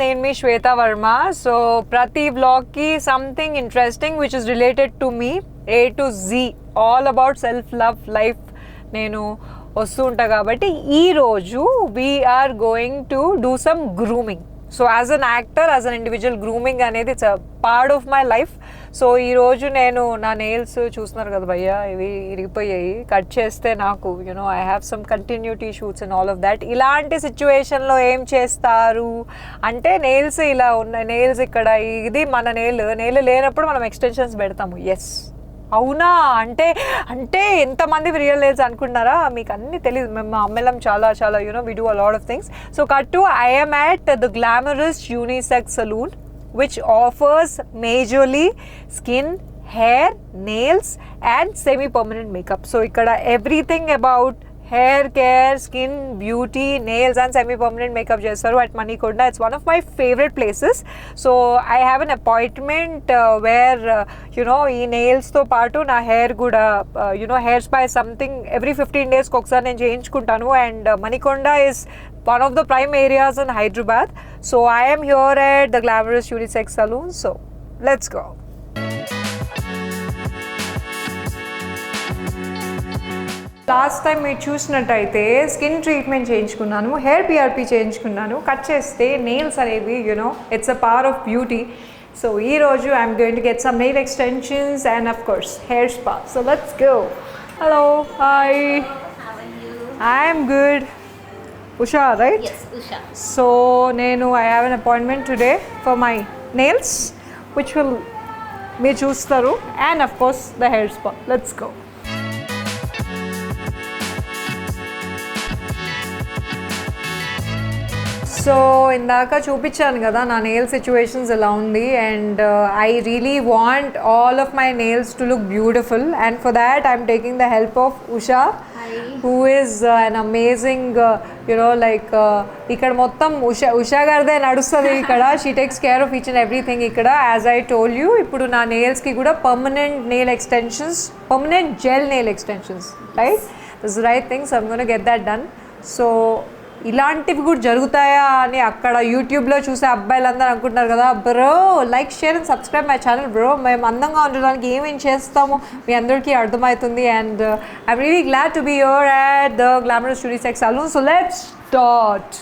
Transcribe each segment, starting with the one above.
నేను మీ శ్వేత వర్మ. సో ప్రతి వ్లాగ్కి something interesting which is related to me, A to Z, all about self love life నేను వస్తూ ఉంటా. కాబట్టి ఈరోజు we are going to do some grooming. So as an actor, as an individual, grooming అనేది it's a part of my life. So ఈరోజు నేను నా nails చూస్తున్నారు కదా భయ్యా, ఇవి ఇరిగిపోయాయి. కట్ చేస్తే నాకు I have some continuity shoots and all of that. ఇలాంటి సిచ్యువేషన్లో ఏం చేస్తారు అంటే, నెయిల్స్ ఇలా ఉన్నాయి, నెయిల్స్ ఇక్కడ, ఇది మన నెయిల్ లేనప్పుడు మనం ఎక్స్టెన్షన్స్ పెడతాము. ఎస్, అవునా అంటే అంటే ఎంతమంది రియల్ నెయిల్స్ అనుకుంటున్నారా? మీకు అన్నీ తెలియదు. మేము అమ్మలం చాలా చాలా we do a lot of things. So cut to I am at the glamorous unisex saloon which offers majorly skin, hair, nails and semi-permanent makeup. So ikkada everything about hair care, skin, beauty, nails and semi-permanent makeup చేస్తారు at Manikonda. It's one of my favorite places. So I have an appointment where ఈ nails తో పాటు నా hair కూడా hair spa something every 15 days ఒకసారి నేను చేయించుకుంటాను. And Manikonda is one of the prime areas in Hyderabad. So I am here at the Glamorous Unisex Saloon. So let's go. Last time మీరు చూసినట్టయితే skin treatment చేయించుకున్నాను, hair PRP చేయించుకున్నాను. Cut చేస్తే nails అనేవి it's a power of beauty. So ఈరోజు I'm going to get some nail extensions and of course hair spa. So let's go. Hello, hi, I'm good. Usha, right? Yes, Usha. So I have an appointment today for my nails, which will మీరు చూస్తారు, and of course the hair spa. Let's go. So ఇందాక చూపించాను కదా నా nail situations ఎలా ఉంది. And I really want all of my nails to look beautiful. And for that I'm taking the help of Usha, who is an amazing like ఇక్కడ మొత్తం ఉషా గారిదే నడుస్తుంది ఇక్కడ. She takes care of each and everything ఇక్కడ. As I told you, ఇప్పుడు నా నెయిల్స్కి కూడా permanent nail extensions, permanent gel nail extensions, right? This right thing. So I'm gonna get that done. So ఇలాంటివి కూడా జరుగుతాయా అని అక్కడ యూట్యూబ్లో చూసే అబ్బాయిలందరూ అనుకుంటున్నారు కదా, bro like, share and subscribe my channel bro. మేము అందంగా ఉండడానికి ఏమేమి చేస్తామో మీ అందరికీ అర్థమవుతుంది. And I'm really glad to be here at the glamorous unisex salon. So let's start.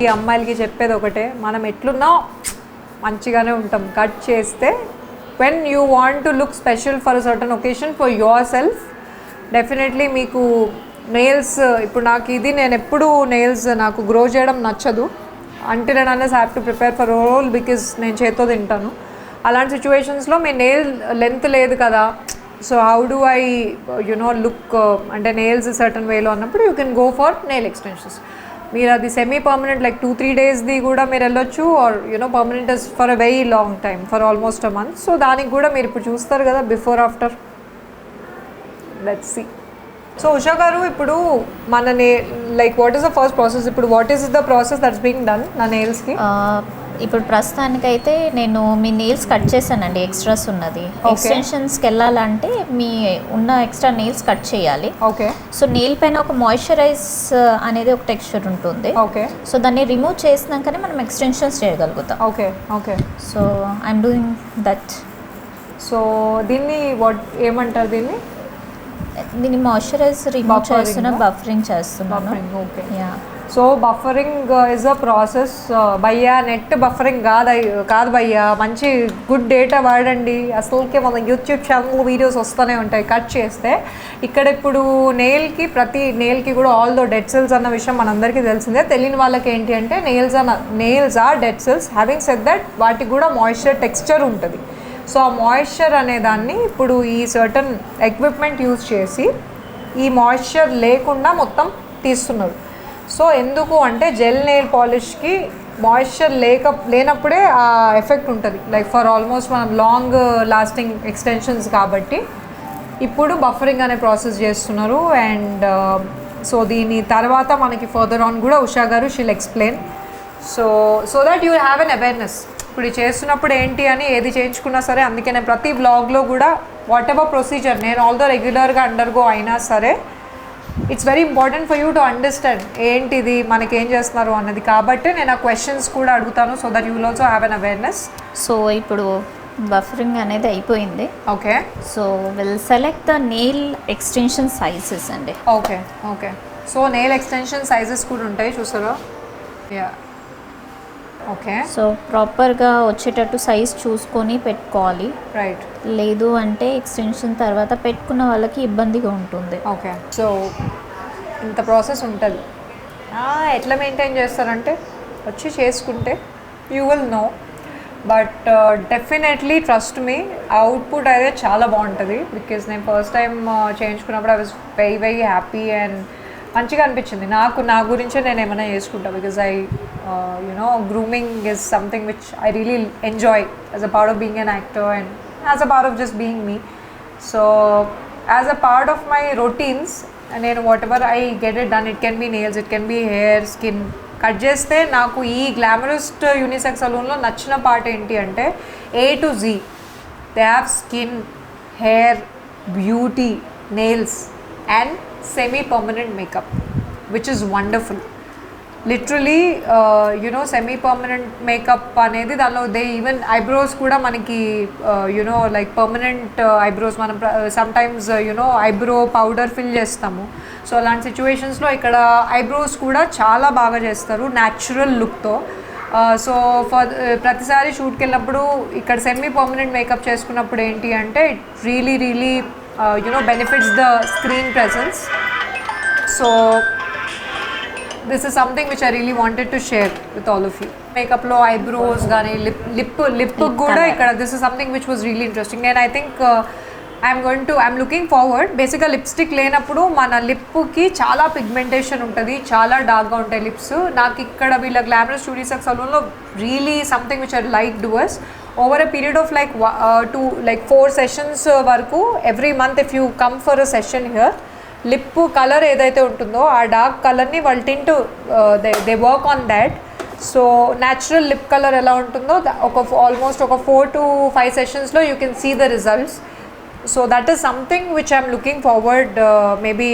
ఈ అమ్మాయిలకి చెప్పేది ఒకటే, మనం ఎట్లున్నా మంచిగానే ఉంటాం. కట్ చేస్తే when you want to look special for a certain occasion for yourself, definitely మీకు నెయిల్స్, ఇప్పుడు నాకు ఇది, నేను ఎప్పుడు నెయిల్స్ నాకు గ్రో చేయడం నచ్చదు. అంటే నేను unless have to prepare for role because నేను చేత్తో తింటాను. అలాంటి సిచ్యువేషన్స్లో మీ నెయిల్ లెంత్ లేదు కదా, so how do I look అంటే నెయిల్స్ సర్టన్ వేలో అన్నప్పుడు you can go for nail extensions. మీరు అది సెమీ పర్మనెంట్ లైక్ 2-3 డేస్ది కూడా మీరు వెళ్ళొచ్చు, or permanent is for a very long time, for almost a month. So దానికి కూడా మీరు ఇప్పుడు చూస్తారు కదా before after. Let's see. So Usha గారు, ఇప్పుడు మన like what is the first process? ఇప్పుడు what is the process that's being done నా నెయిల్స్కి? ఇప్పుడు ప్రస్తుతానికైతే నేను మీ నెయిల్స్ కట్ చేశానండి, ఎక్స్ట్రాస్ ఉన్నది. ఎక్స్టెన్షన్స్కి వెళ్ళాలంటే మీ ఉన్న ఎక్స్ట్రా నెయిల్స్ కట్ చేయాలి. ఓకే. సో నెయిల్ పైన ఒక మాయిశ్చరైజ్ అనేది ఒక టెక్స్చర్ ఉంటుంది. ఓకే. సో దాన్ని రిమూవ్ చేసినాకనే మనం ఎక్స్టెన్షన్స్ చేయగలుగుతాం. Okay. Okay. So I'm doing that. So దీన్ని ఏమంటారు? దీన్ని మాయిశ్చరైజ్ రిమూవ్ చేస్తున్నా, బఫరింగ్ చేస్తున్నాను. Okay. Yeah. So buffering is a process భయ్యా. నెట్ బఫరింగ్ కాదు భయ్యా, మంచి గుడ్ డేటా వాడండి. అసలుకే మన యూట్యూబ్ ఛానల్ వీడియోస్ వస్తూనే ఉంటాయి కట్ చేస్తే. ఇక్కడ ఇప్పుడు ప్రతి నెయిల్కి కూడా ఆల్ దో డెడ్ సెల్స్ అన్న విషయం మనందరికీ తెలిసిందే. తెలియని వాళ్ళకి ఏంటి అంటే, nails are dead cells. Having said that, వాటికి కూడా మాయిశ్చర్ టెక్స్చర్ ఉంటుంది. సో ఆ మాయిశ్చర్ అనేదాన్ని ఇప్పుడు ఈ సర్టన్ ఎక్విప్మెంట్ యూజ్ చేసి ఈ మాయిశ్చర్ లేకుండా మొత్తం తీస్తున్నారు. సో ఎందుకు అంటే, జెల్ నెయిల్ పాలిష్కి మాయిశ్చర్ లేనప్పుడే ఆ ఎఫెక్ట్ ఉంటుంది, లైక్ ఫర్ ఆల్మోస్ట్ మనం లాంగ్ లాస్టింగ్ ఎక్స్టెన్షన్స్ కాబట్టి ఇప్పుడు బఫరింగ్ అనే ప్రాసెస్ చేస్తున్నారు. అండ్ సో దీని తర్వాత మనకి ఫర్దర్ ఆన్ కూడా ఉషా గారు she'll explain. So that you have an awareness. ఇప్పుడు ఇది చేస్తున్నప్పుడు ఏంటి అని ఏది చేయించుకున్నా సరే, అందుకే నేను ప్రతి బ్లాగ్లో కూడా వాట్ ఎవర్ ప్రొసీజర్ నేను ఆల్దో రెగ్యులర్గా అండర్గో అయినా సరే, it's very important for you to understand ఏంటిది మనకి ఏం చేస్తున్నారు అన్నది. కాబట్టి నేను ఆ క్వశ్చన్స్ కూడా అడుగుతాను so that you will also have an awareness. So ఇప్పుడు బఫరింగ్ అనేది అయిపోయింది. Okay, so will select the nail extension sizes అండి. Okay okay. So nail extension sizes కూడా ఉంటాయి చూసారా? Yeah, okay. సో ప్రాపర్గా వచ్చేటట్టు సైజ్ చూసుకొని పెట్టుకోవాలి. రైట్. లేదు అంటే ఎక్స్టెన్షన్ తర్వాత పెట్టుకున్న వాళ్ళకి ఇబ్బందిగా ఉంటుంది. ఓకే. సో ఇంత ప్రాసెస్ ఉంటుంది. ఎట్లా మెయింటైన్ చేస్తారంటే వచ్చి చేసుకుంటే you will know. But definitely trust me, output అయితే చాలా బాగుంటుంది. బికాజ్ నేను ఫస్ట్ టైం చేయించుకున్నప్పుడు I was very very happy and మంచిగా అనిపించింది నాకు. నా గురించే నేను ఏమైనా చేసుకుంటాను because I grooming is something which I really enjoy as a part of being an actor and as a part of just being me. So as a part of my routines నేను whatever I get it done. It can be nails, it can be hair, skin. Cut చేస్తే నాకు ఈ గ్లామరస్ట్ unisex సలూన్లో నచ్చిన part ఏంటి అంటే A to Z. They have skin, hair, beauty, nails and semi-permanent makeup, which is wonderful. Literally, semi-permanent makeup అనేది దానిలో they even eyebrows కూడా మనకి లైక్ పర్మనెంట్ ఐబ్రోస్ మనం సమ్టైమ్స్ ఐబ్రో పౌడర్ ఫిల్ చేస్తాము. సో అలాంటి సిచ్యువేషన్స్లో ఇక్కడ ఐబ్రోస్ కూడా చాలా బాగా చేస్తారు న్యాచురల్ లుక్తో. సో ప్రతిసారి షూట్కి వెళ్ళినప్పుడు ఇక్కడ సెమీ పర్మనెంట్ మేకప్ చేసుకున్నప్పుడు ఏంటి అంటే it really benefits the screen presence. So this is something which I really wanted to share with all of you. Makeup lo eyebrows gaani lip kuda ikkada this is something which was really interesting and I think I'm looking forward. Basically lipstick లేనప్పుడు మన lip కి చాలా pigmentation ఉంటుంది, చాలా dark గా ఉంటాయి lips. నాకు ఇక్కడ వీళ్ళ గ్లామరస్ యూనిసెక్స్ సలూన్లో really something which I liked was over a period of like 4 sessions వరకు every month if you come for a session here, lip colour ఏదైతే ఉంటుందో ఆ డార్క్ కలర్ని వాళ్ళు tint they work on that. So natural lip colour ఎలా ఉంటుందో almost ఒక 4 to 5 సెషన్స్లో you can see the results. So that is something which I'm looking forward. Maybe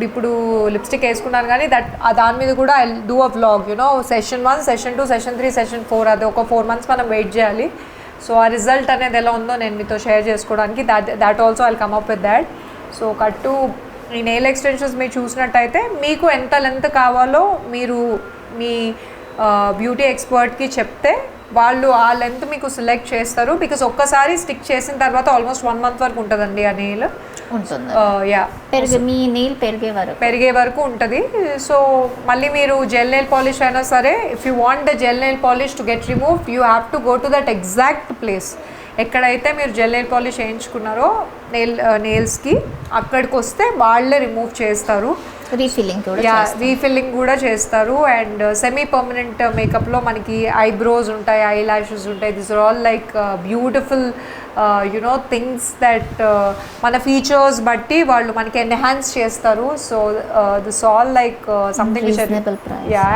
ఇప్పుడు లిప్స్టిక్ వేసుకున్నాను కానీ దాని మీద కూడా I do a vlog session 1, session 2, session 3, session 4 అది ఒక 4 months మనం వెయిట్ చేయాలి. సో ఆ రిజల్ట్ అనేది ఎలా ఉందో నేను మీతో షేర్ చేసుకోవడానికి that also I'll come up with that. So కట్టు ఈ నెయిల్ ఎక్స్టెన్షన్స్ మీరు చూసినట్టయితే మీకు ఎంత లెంత్ కావాలో మీరు మీ బ్యూటీ ఎక్స్పర్ట్కి చెప్తే వాళ్ళు ఆ లెంత్ మీకు సెలెక్ట్ చేస్తారు. బికాస్ ఒక్కసారి స్టిక్ చేసిన తర్వాత ఆల్మోస్ట్ 1 month వరకు ఉంటుందండి ఆ నెయిల్ ఉంటుంది. యా, మీ నెయిల్ పెరిగే వరకు ఉంటుంది. సో మళ్ళీ మీరు జెల్ నెయిల్ పాలిష్ అయినా సరే if you want the gel nail polish to get remove you have to go to that exact place. ఎక్కడైతే మీరు జెల్ నెయిల్ పాలిష్ వేయించుకున్నారో నెయిల్స్కి అక్కడికి వస్తే వాళ్ళే రిమూవ్ చేస్తారు. రీఫిల్లింగ్ కూడా చేస్తారు. అండ్ సెమీ పర్మనెంట్ మేకప్లో మనకి ఐబ్రోస్ ఉంటాయి, ఐ ల్యాషెస్ ఉంటాయి. This are all like beautiful things that మన ఫీచర్స్ బట్టి వాళ్ళు మనకి ఎన్హాన్స్ చేస్తారు. So this all like something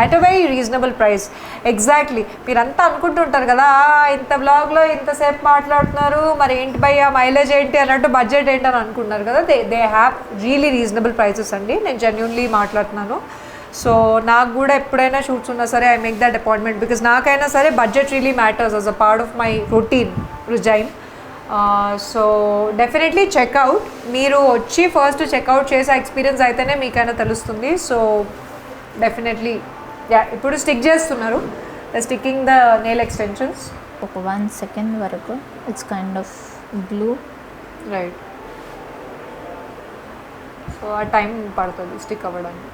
at a very reasonable price. Exactly మీరంతా అనుకుంటుంటారు కదా ఇంత బ్లాగ్లో ఇంతసేపు మాట్లాడుతున్నారు మరి ఏంటి భయ్యా మైలేజ్ ఏంటి అన్నట్టు బడ్జెట్ ఏంటి అని అనుకుంటున్నారు కదా. They have really reasonable prices అండి. నేను జెన్యూన్లీ మాట్లాడుతున్నాను. సో నాకు కూడా ఎప్పుడైనా షూట్స్ ఉన్నా సరే I make that appointment because నాకైనా సరే budget really matters as a part of my routine regime. So definitely check out, మీరు వచ్చి ఫస్ట్ చెక్అవుట్ చేసే ఎక్స్పీరియన్స్ అయితేనే మీకైనా తెలుస్తుంది. సో డెఫినెట్లీ ఇప్పుడు స్టిక్ చేస్తున్నారు, స్టిక్కింగ్ ద నెయిల్ ఎక్స్టెన్షన్స్. ఒక 1 second వరకు it's kind of glue, right. So ఆ టైం పడుతుంది స్టిక్ అవ్వడానికి.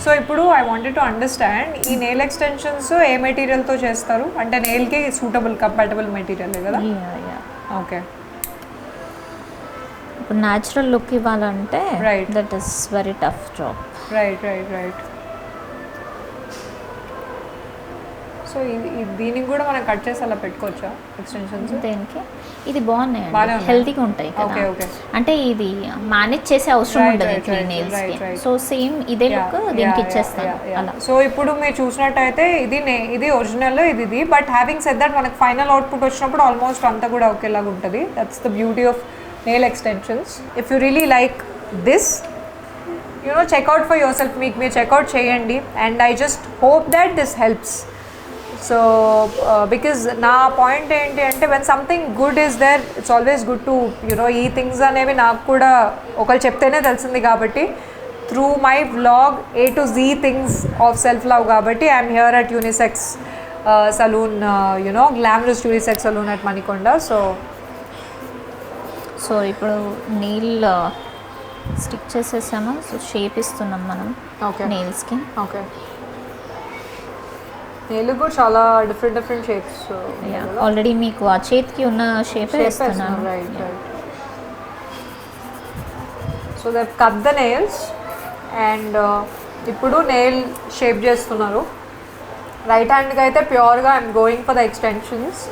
సో ఇప్పుడు ఐ వాంటెడ్ టు అండర్స్టాండ్ ఈ నెయిల్ ఎక్స్టెన్షన్స్ ఏ మెటీరియల్తో చేస్తారు అంటే నెయిల్కి సూటబుల్ కంపాటబుల్ మెటీరియల్ కదా? Yeah. ఓకే. ఇప్పుడు న్యాచురల్ లుక్ ఇవ్వాలంటే Right. That is very tough job. Right. So దీనికి కూడా మనం కట్ చేసి అలా పెట్టుకోవచ్చా ఎక్స్టెన్షన్స్? దేనికి ఇది బాగానే బాగున్నాయి, ఉన్నాయి. హెల్తీగా ఉంటాయి Okay, కదా. okay. అంటే ఇది మేనేజ్ చేసే అవసరం Right, ఉండదు right, three right, nails right, కి. right. సో సేమ్ ఇదే లుక్ దీనికి ఇచ్చేస్తాను అలా. సో ఇప్పుడు మీరు చూసినట్టయితే ఇది ఒరిజినల్ ఇది, బట్ హ్యావింగ్ సెడ్ దట్ మనకి ఫైనల్ అవుట్పుట్ వచ్చినప్పుడు ఆల్మోస్ట్ అంతా కూడా ఒకేలాగా ఉంటుంది. That's the beauty of nail extensions. If you really like this, check out for yourself, మీకు మీరు చెక్అవుట్ చేయండి. And I just hope that this helps. So because నా పాయింట్ ఏంటి అంటే when something good is there, it's always good to ఈ things అనేవి నాకు కూడా ఒకరు చెప్తేనే తెలిసింది కాబట్టి through my vlog A to Z things of self love కాబట్టి I'm here at unisex salon, glamorous unisex salon at Manikonda. So ఇప్పుడు నెయిల్ స్టిక్ చేసేసాము. సో షేప్ ఇస్తున్నాం మనం ఓకే నెయిల్స్కి. ఓకే, నెయిల్ కూడా చాలా డిఫరెంట్ షేప్స్ ఆల్రెడీ మీకు ఆ చేతికి ఉన్న షేప్ ఇస్తున్నాను. Right. So that cut the nails and ఇప్పుడు నెయిల్ షేప్ చేస్తున్నారు. రైట్ హ్యాండ్కి అయితే ప్యూర్గా I'm going for the extensions.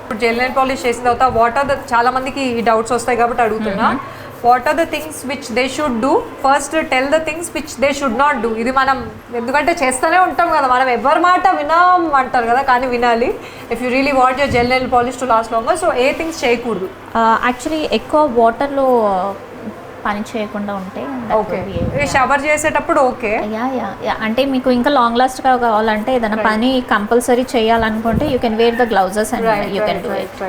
ఇప్పుడు జెల్ నెయిల్ పాలిష్ చేసిన తర్వాత వాట్ ఆర్ ద, చాలా మందికి ఈ డౌట్స్ వస్తాయి కాబట్టి అడుగుతున్నా, what are the things which they should do, first tell the things which they should not do. ఇది మనం ఎందుకంటే చేస్తూనే ఉంటాం కదా, మనం ఎవరి మాట వినమంటారు కదా, కానీ వినాలి. If you really want your gel nail polish to last longer, so A things చేయకూడదు. యాక్చువల్లీ ఎక్కువ వాటర్లో పని చేయకుండా ఉంటే ఓకే, షవర్ చేసేటప్పుడు ఓకే. అంటే మీకు ఇంకా లాంగ్ లాస్ట్గా కావాలంటే ఏదైనా పని కంపల్సరీ చేయాలనుకుంటే you can wear the gloves and you can do it.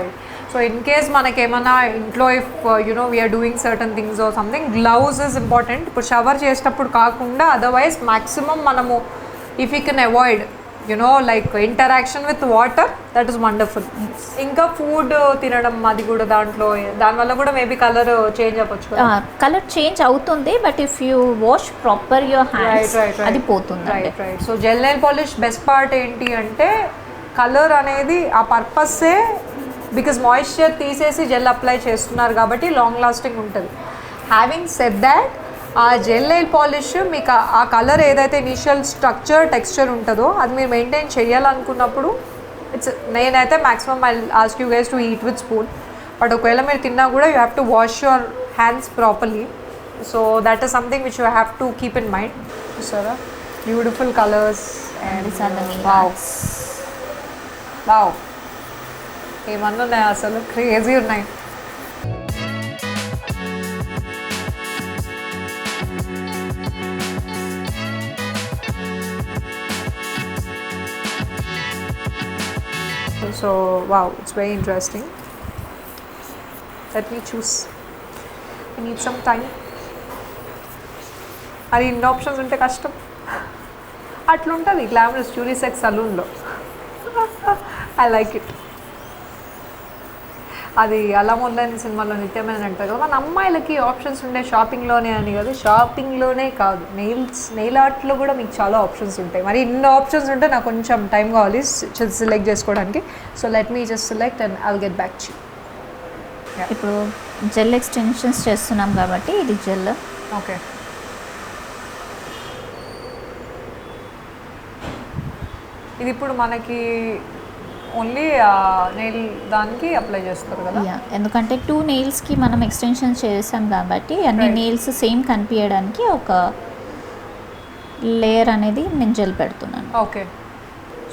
So in case మనకేమన్నా ఇంట్లో if we're doing certain things or something, glove is important. ఇప్పుడు షవర్ చేసేటప్పుడు కాకుండా అదర్వైజ్ మ్యాక్సిమం మనము if you can avoid like interaction with water, that is wonderful. ఇంకా food తినడం అది కూడా దానివల్ల కూడా మేబీ కలర్ చేంజ్ అవ్వచ్చు. కలర్ చేంజ్ అవుతుంది, but if you wash proper your hands అది పోతుంది. Right. So gel nail polish best part ఏంటి అంటే కలర్ అనేది ఆ పర్పస్సే, బికాజ్ మాయిశ్చర్ తీసేసి జెల్ అప్లై చేస్తున్నారు కాబట్టి లాంగ్ లాస్టింగ్ ఉంటుంది. హ్యావింగ్ సెడ్ దాట్, ఆ జెల్ నెయిల్ పాలిష్ మీకు ఆ కలర్ ఏదైతే ఇనిషియల్ స్ట్రక్చర్ టెక్స్చర్ ఉంటుందో అది మీరు మెయింటైన్ చేయాలనుకున్నప్పుడు నేనైతే maximum I ask you guys to eat with spoon. But ఒకవేళ మీరు తిన్నా కూడా you have to wash your hands properly. So that is something which you have to keep in mind. చూసారా, బ్యూటిఫుల్ కలర్స్ అండ్ వావ్, ఏమన్నా ఉన్నాయి అసలు, crazy ఉన్నాయి. So wow, it's very interesting. Let me choose. I need some time. అది ఇన్ని options ఉంటే కష్టం. అట్లుంటుంది గ్లామరస్ యూనిసెక్స్ సలూన్లో. I like it. అది అలా మొదలైన సినిమాలో నిత్యమైన అంటారు కదా, మన అమ్మాయిలకి ఆప్షన్స్ ఉండే షాపింగ్లోనే అని కదా, షాపింగ్లోనే కాదు నెయిల్ ఆర్ట్లో కూడా మీకు చాలా ఆప్షన్స్ ఉంటాయి. మరి ఇన్ని ఆప్షన్స్ ఉంటే నాకు కొంచెం టైం కావాలి సెలెక్ట్ చేసుకోవడానికి. So let me just select and I'll get back to. ఇప్పుడు జెల్ ఎక్స్టెన్షన్స్ చేస్తున్నాం కాబట్టి ఇది జెల్. ఓకే, ఇది ఇప్పుడు మనకి ఓన్లీ నెయిల్ దానికి అప్లై చేస్తారు కదా. ఎందుకంటే 2 నెయిల్స్కి మనం ఎక్స్టెన్షన్ చేసాం కాబట్టి అన్ని నెయిల్స్ సేమ్ కనిపించడానికి ఒక లేయర్ అనేది నేను జెల్ పెడుతున్నాను. ఓకే,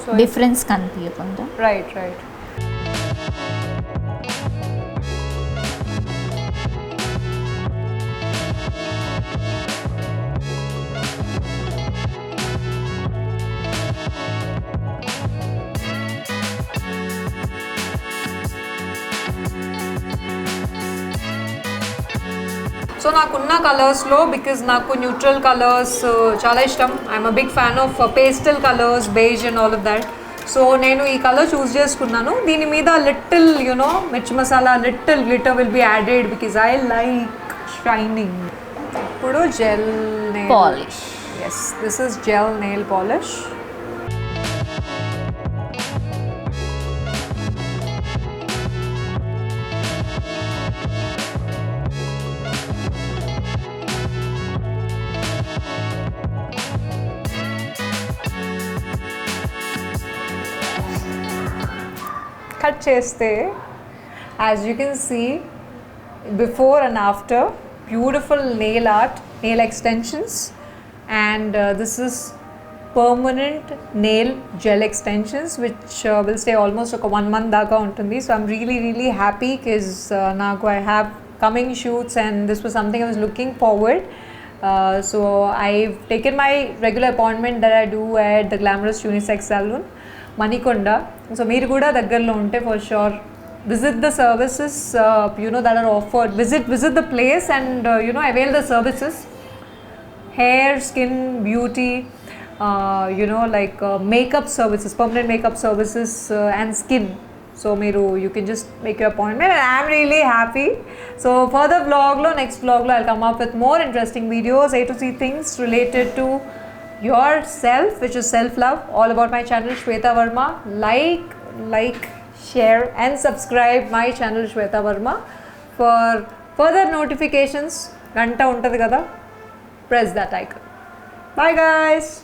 సో డిఫరెన్స్ కనిపించకుండా. రైట్. సో నాకున్న కలర్స్లో, బికాజ్ నాకు న్యూట్రల్ కలర్స్ చాలా ఇష్టం. I'm a big fan of pastel colours, beige and all of that. So నేను ఈ కలర్ చూస్ చేసుకున్నాను. దీని మీద little mirchi masala, little glitter will be added because I like shining. ఇప్పుడు gel nail polish. Yes, this is gel nail polish. cut cheste, as you can see, before and after, beautiful nail art, nail extensions, and this is permanent nail gel extensions which will stay almost like 1 month daga untundi. So I'm really happy because naku I have coming shoots and this was something I was looking forward. So I've taken my regular appointment that I do at the Glamorous Unisex Salon, Manikonda. So meer kuda daggarlo unte for sure visit the services that are offered. Visit the place and avail the services. Hair, skin, beauty, makeup services, permanent makeup services, and skin. So you can just make your appointment, and I'm really happy. So for the next vlog I'll come up with more interesting videos, A to Z things related to yourself, which is self-love, all about my channel Shweta Verma. Like, share and subscribe my channel Shweta Verma for further notifications. Ganta untadi kada, press that icon. Bye guys.